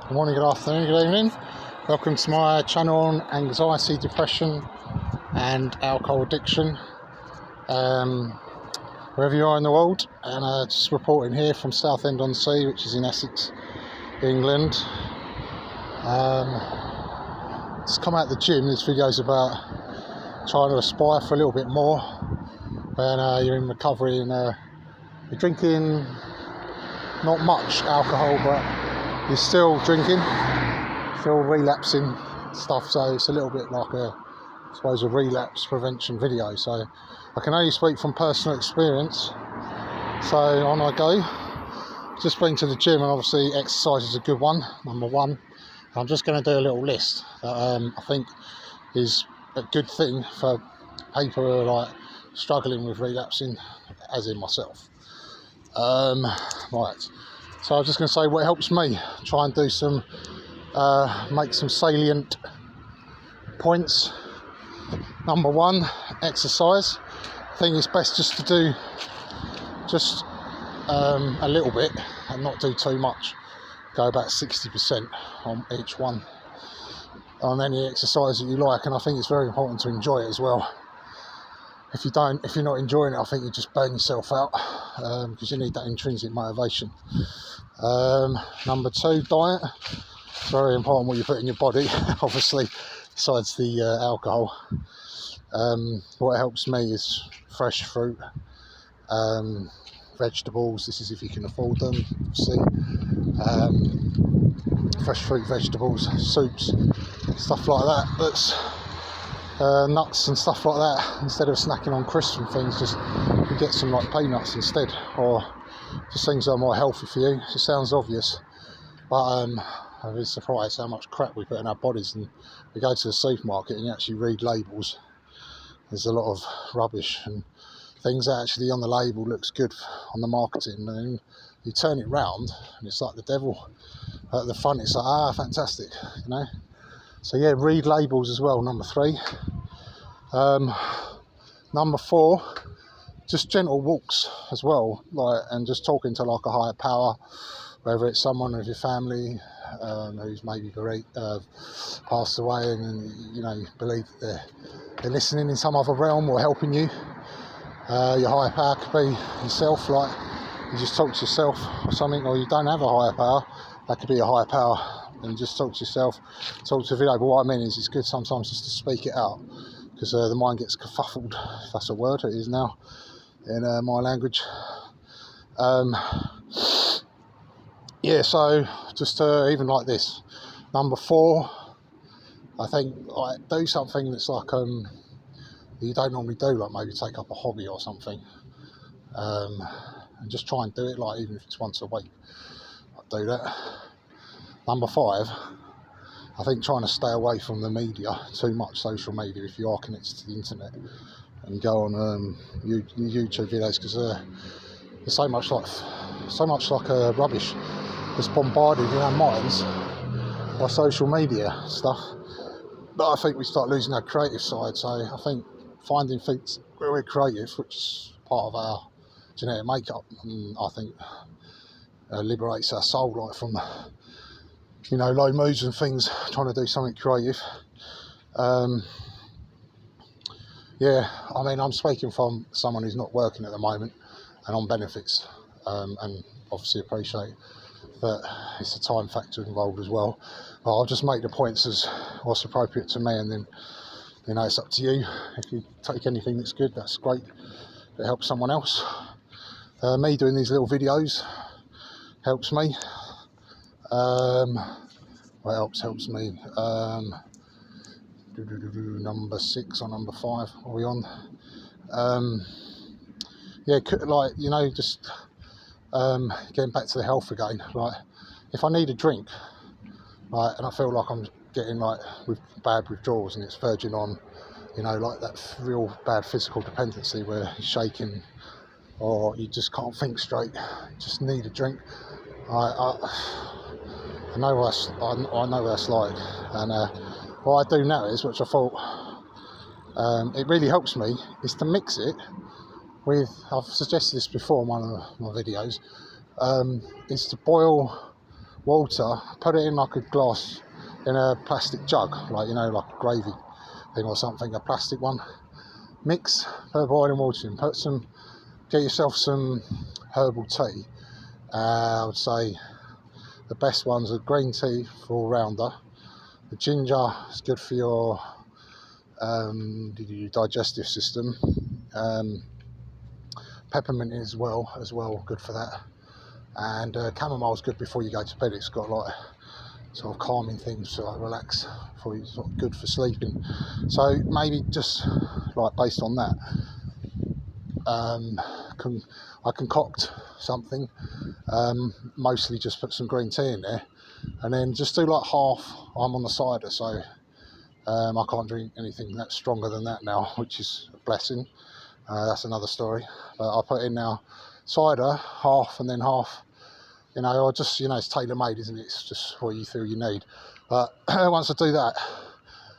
Good morning, good afternoon, good evening. Welcome to my channel on anxiety, depression and alcohol addiction. Wherever you are in the world, and just reporting here from Southend-on-Sea, which is in Essex, England. Just come out the gym. This video is about trying to aspire for a little bit more when you're in recovery and you're drinking not much alcohol, but you're still drinking, still relapsing stuff. So it's a little bit like I suppose a relapse prevention video. So I can only speak from personal experience. So on I go. Just been to the gym, and obviously exercise is a good one, number one. I'm just going to do a little list that I think is a good thing for people who are like struggling with relapsing, as in myself. Right, so I'm just going to say what helps me. Try and do some, make some salient points. Number one, exercise. I think it's best just to do just a little bit and not do too much. Go about 60% on each one, on any exercise that you like, and I think it's very important to enjoy it as well. If you're not enjoying it, I think you just burn yourself out, because you need that intrinsic motivation. Number two, diet. It's very important what you put in your body, obviously, besides the alcohol. What helps me is fresh fruit, vegetables. This is if you can afford them, see. Fresh fruit, vegetables, soups, stuff like that. That's nuts and stuff like that. Instead of snacking on crisps and things, just you get some like peanuts instead, or just things that are more healthy for you. It sounds obvious, but I'm really surprised how much crap we put in our bodies. And we go to the supermarket and you actually read labels. There's a lot of rubbish and things that actually on the label looks good on the marketing, and you turn it round and it's like the devil. At the front it's like, fantastic, you know. So yeah, read labels as well, number three. Number four, just gentle walks as well, like, and just talking to like a higher power, whether it's someone of your family who's maybe passed away, and you know, you believe that they're listening in some other realm or helping you. Your higher power could be yourself, like you just talk to yourself or something, or you don't have a higher power, that could be a higher power, and just talk to yourself, talk to the video. But what I mean is, it's good sometimes just to speak it out, because the mind gets kerfuffled, if that's a word. It is now in my language. Yeah, so just even like this. Number four, I think, like, do something that's like you don't normally do, like maybe take up a hobby or something, and just try and do it, like even if it's once a week. I'll do that. Number five, I think trying to stay away from the media, too much social media, if you are connected to the internet, and go on YouTube videos, because there's so much like rubbish that's bombarded in our minds by social media stuff. But I think we start losing our creative side. So I think finding things where we're creative, which is part of our genetic makeup, and I think liberates our soul, like from, you know, low moods and things, trying to do something creative. Yeah, I mean, I'm speaking from someone who's not working at the moment and on benefits, and obviously appreciate that it's a time factor involved as well. But I'll just make the points as what's appropriate to me, and then, you know, it's up to you. If you take anything that's good, that's great. If it helps someone else. Me doing these little videos helps me. What else helps me? Number 6 or number 5, are we on? Yeah, like, you know, just getting back to the health again. Like, if I need a drink, like, and I feel like I'm getting like with bad withdrawals and it's verging on, you know, like that real bad physical dependency where you're shaking or you just can't think straight, you just need a drink. I know what that's like, and what I do now is, which I thought it really helps me, is to mix it with, I've suggested this before in one of my videos, is to boil water, put it in like a glass, in a plastic jug, like, you know, like a gravy thing or something, a plastic one. Mix, put boiling water in, get yourself some herbal tea. I would say the best ones are green tea for all rounder. The ginger is good for your digestive system. Peppermint is as well good for that. And chamomile is good before you go to bed. It's got like sort of calming things to like relax for you, sort of good for sleeping. So maybe just like based on that, I concoct something. Mostly just put some green tea in there, and then just do like half. I'm on the cider, so I can't drink anything that's stronger than that now, which is a blessing. That's another story. But I put in now cider, half, and then half. You know, I just, you know, it's tailor-made, isn't it? It's just what you feel you need. But once I do that,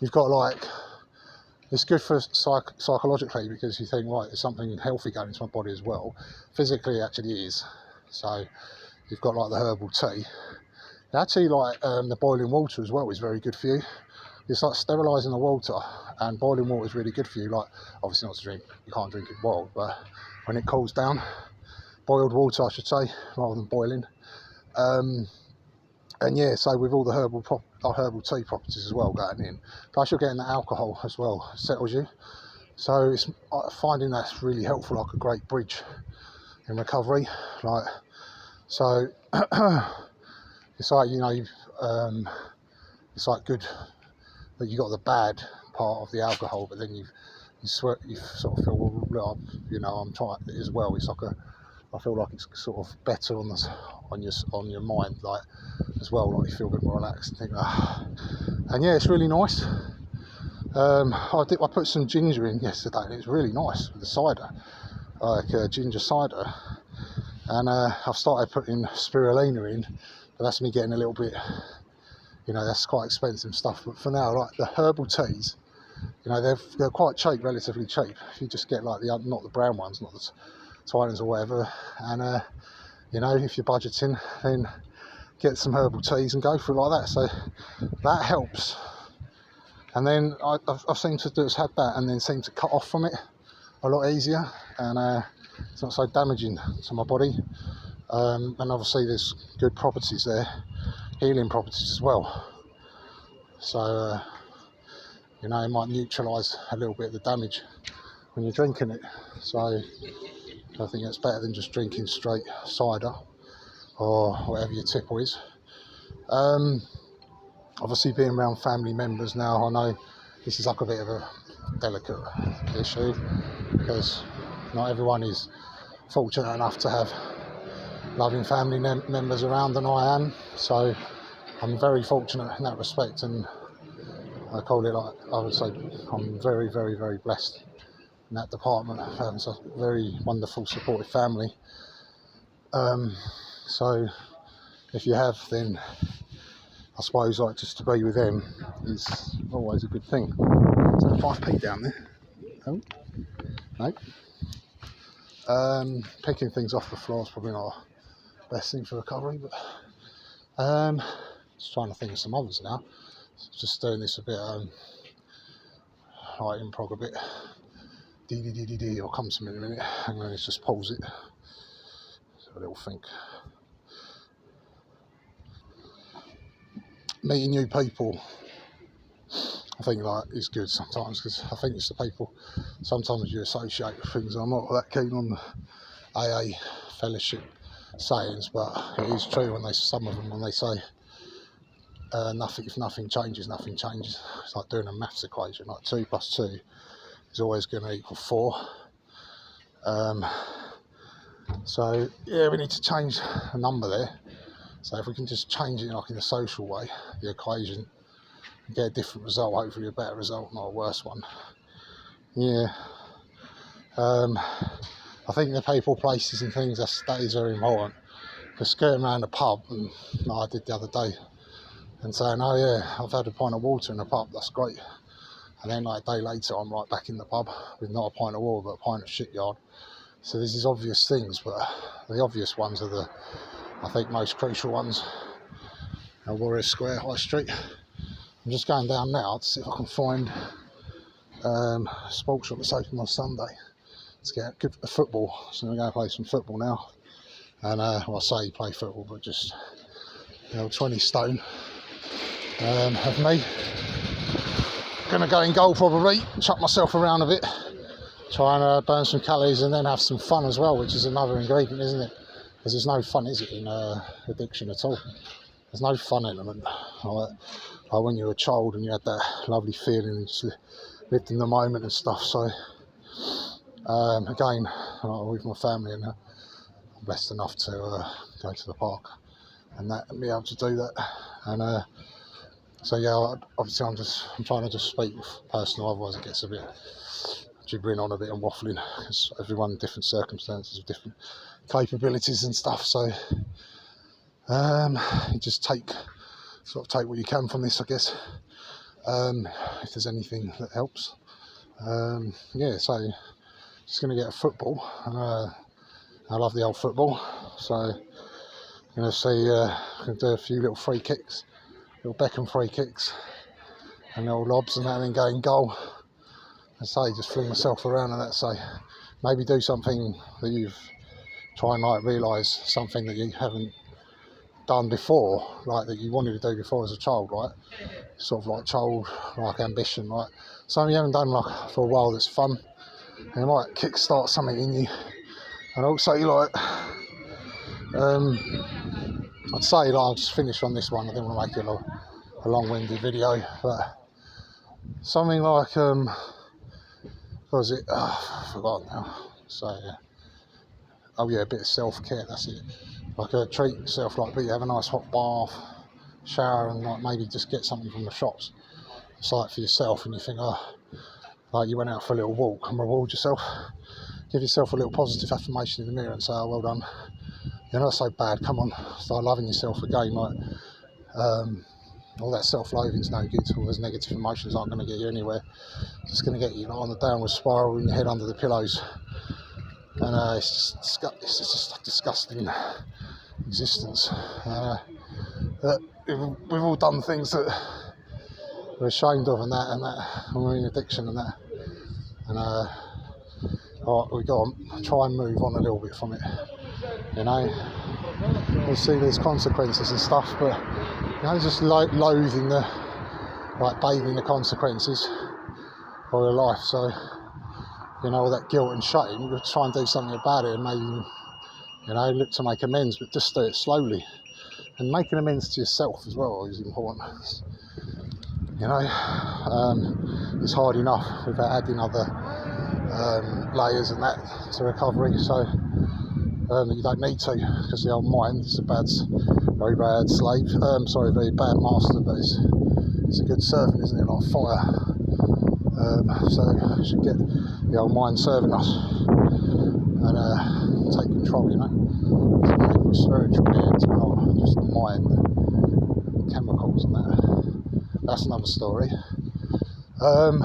you've got like, it's good for psychologically, because you think, right, there's something healthy going into my body as well. Physically, it actually is. So you've got like the herbal tea. Actually, like the boiling water as well is very good for you. It's like sterilising the water, and boiling water is really good for you. Like, obviously not to drink, you can't drink it boiled, but when it cools down, boiled water I should say, rather than boiling. And yeah, so with all the herbal tea properties as well going in, plus you're getting the alcohol as well, settles you. So it's finding that's really helpful, like a great bridge in recovery. Like, so it's like, you know, it's like good that you got the bad part of the alcohol, but then you sort of feel, well, you know, I'm trying it as well. It's like I feel like it's sort of better on your mind, like as well, like you feel a bit more relaxed and think, and yeah, it's really nice. I put some ginger in yesterday, and it's really nice with the cider, like ginger cider. And I've started putting spirulina in, but that's me getting a little bit, you know, that's quite expensive stuff. But for now, like the herbal teas, you know, they're quite cheap, relatively cheap. If you just get like not the brown ones, not the Twinings or whatever, and you know, if you're budgeting, then get some herbal teas and go for it like that. So that helps. And then I've seemed to had that, and then seem to cut off from it a lot easier, and it's not so damaging to my body. And obviously there's good properties there, healing properties as well. So you know, it might neutralise a little bit of the damage when you're drinking it. So I think it's better than just drinking straight cider or whatever your tipple is. Obviously being around family members now, I know this is like a bit of a delicate issue, because not everyone is fortunate enough to have loving family members around than I am. So I'm very fortunate in that respect, and I call it, like, I would say I'm very, very, very blessed in that department, having such a very wonderful, supportive family. So if you have, then I suppose like just to be with them is always a good thing. Is that a 5p down there? Oh, no. Picking things off the floor is probably not the best thing for recovery, but just trying to think of some others now. Just doing this a bit like improv a bit. D. I'll come to me in a minute, and then it's just pause it. So a little think. Meeting new people, I think, like, is good sometimes, because I think it's the people sometimes you associate with things. I'm not that keen on the AA fellowship sayings, but it is true when some of them, when they say if nothing changes, nothing changes. It's like doing a maths equation, like 2 + 2 is always going to equal 4. So yeah, we need to change a number there. So if we can just change it like in a social way, the equation, and get a different result, hopefully a better result, not a worse one. Yeah. I think the people, places and things, that is very important. Because skirting around a pub, and like I did the other day, and saying, oh yeah, I've had a pint of water in the pub, that's great. And then like a day later, I'm right back in the pub with not a pint of water, but a pint of shit-yard. So this is obvious things, but the obvious ones are I think most crucial ones. Warrior Square, High Street. I'm just going down now to see if I can find a sports shop that's open on Sunday to get good football. So I'm going to play some football now. And well, I say play football, but just 20 stone of me. Gonna go in goal probably, chuck myself around a bit, try and burn some calories and then have some fun as well, which is another ingredient, isn't it? Because there's no fun, is it, in addiction at all? There's no fun element. Like when you were a child and you had that lovely feeling and just lived in the moment and stuff. So again, with my family, and I'm blessed enough to go to the park and be able to do that. And so yeah, obviously I'm trying to just speak personal, otherwise it gets a bit gibbering on a bit and waffling, because everyone in different circumstances with different capabilities and stuff. So you just take what you can from this, I guess. If there's anything that helps. Yeah, so just going to get a football. I love the old football, so I'm going to see. I can do a few little free kicks, little Beckham free kicks, and little lobs and that, and then go in goal. And say, just fling myself around and that. So maybe do something that you've try and realise something that you haven't done before, like that you wanted to do before as a child, right? Sort of child ambition, right? Something you haven't done for a while that's fun, and it might kick-start something in you. And also I'd say I'll just finish on this one. I didn't want to make it a long-winded video, but something like what was it? I forgot now. So oh yeah, a bit of self-care, that's it. Treat yourself, but you have a nice hot bath, shower, and maybe just get something from the shops. It's for yourself, and you think, you went out for a little walk, and reward yourself. Give yourself a little positive affirmation in the mirror and say, oh, well done. You're not so bad, come on, start loving yourself again. All that self-loathing is no good. All those negative emotions aren't going to get you anywhere. It's just going to get you on the downward spiral in your head under the pillows. And it's just a disgusting existence. We've all done things that we're ashamed of, and when we're in addiction and that. And we've got to try and move on a little bit from it. We see these consequences and stuff, but just loathing bathing the consequences for your life. So all that guilt and shame, you try and do something about it, and maybe look to make amends, but just do it slowly. And making amends to yourself as well is important. It's hard enough without adding other layers and that to recovery. So you don't need to, because the old mind is very bad slave. Very bad master, but it's a good servant, isn't it? Like fire. So we should get the old mind serving us and take control. It's spiritual beings, but not just the mind, chemicals and that. That's another story. I've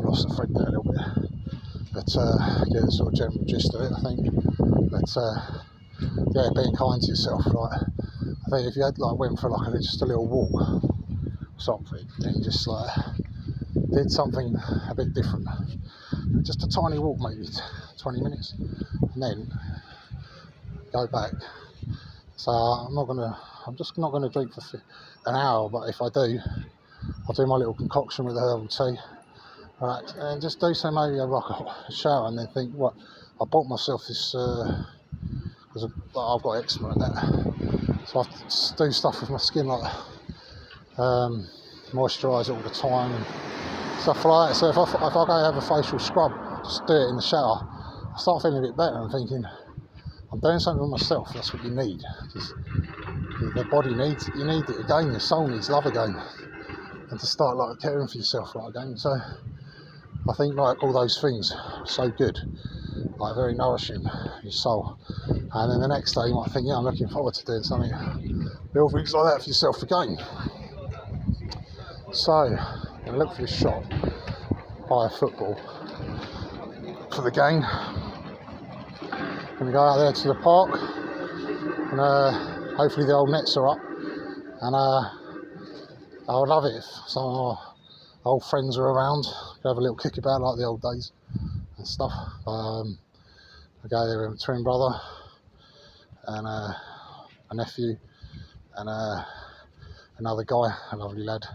lost the thread there a little bit, but get the sort of general gist of it, I think. But being kind to yourself. I think if you had went for just a little walk or something, and just did something a bit different, just a tiny walk, maybe 20 minutes, and then go back. So I'm just not gonna drink for an hour, but if I do, I'll do my little concoction with the herbal tea, right, and just do so. Maybe a shower, and then think, what, I bought myself this because I've got eczema and that, so I do stuff with my skin moisturise it all the time and stuff like that. So if I go have a facial scrub, just do it in the shower, I start feeling a bit better and thinking, I'm doing something for myself. That's what you need. The body needs it. You need it again. Your soul needs love again, and to start caring for yourself again. So I think all those things are so good, very nourishing your soul. And then the next day you might think, I'm looking forward to doing something, little things like that for yourself again. So I'm going to look for this shop, buy a football for the game. Going to go out there to the park and hopefully the old nets are up, and I would love it if some of our old friends are around. We have a little kick about like the old days and stuff. I go there with my twin brother and a nephew and another guy, a lovely lad,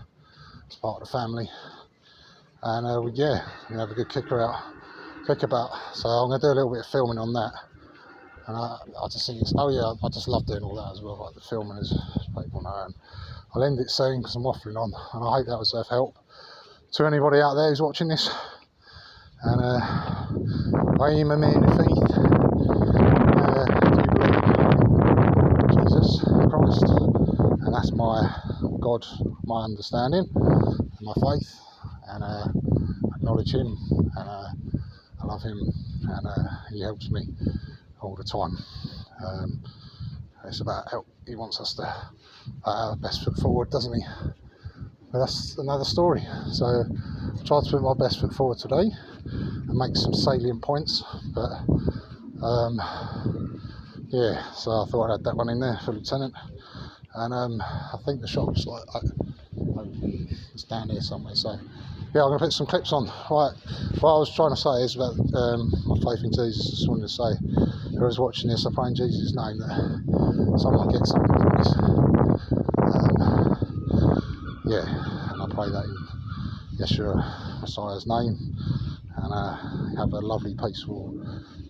as part of the family, and we have a good kick about. So I'm going to do a little bit of filming on that, and I just think I just love doing all that as well, like the filming as people know. And I'll end it soon because I'm waffling on, and I hope that was of help to anybody out there who's watching this. And I am a man of faith. Jesus Christ, and that's my God, my understanding, and my faith, and acknowledge Him, and I love Him, and He helps me all the time. It's about help. He wants us to put our best foot forward, doesn't He? But that's another story. So I tried to put my best foot forward today and make some salient points, but so I thought I'd add that one in there for Lieutenant. And I think the shop's like it's down here somewhere. So yeah, I'm going to put some clips on. Right, what I was trying to say is about my faith in Jesus. Just wanted to say, whoever's watching this, I pray in Jesus' name that someone gets something from this. And I pray that in Yeshua Messiah's name. And have a lovely, peaceful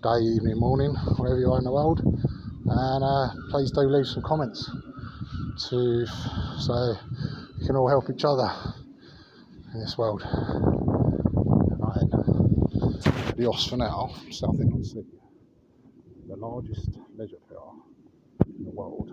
day, evening, morning, wherever you are in the world. And please do leave some comments so we can all help each other in this world. Right, the Os for now, South England City, the largest leisure park in the world.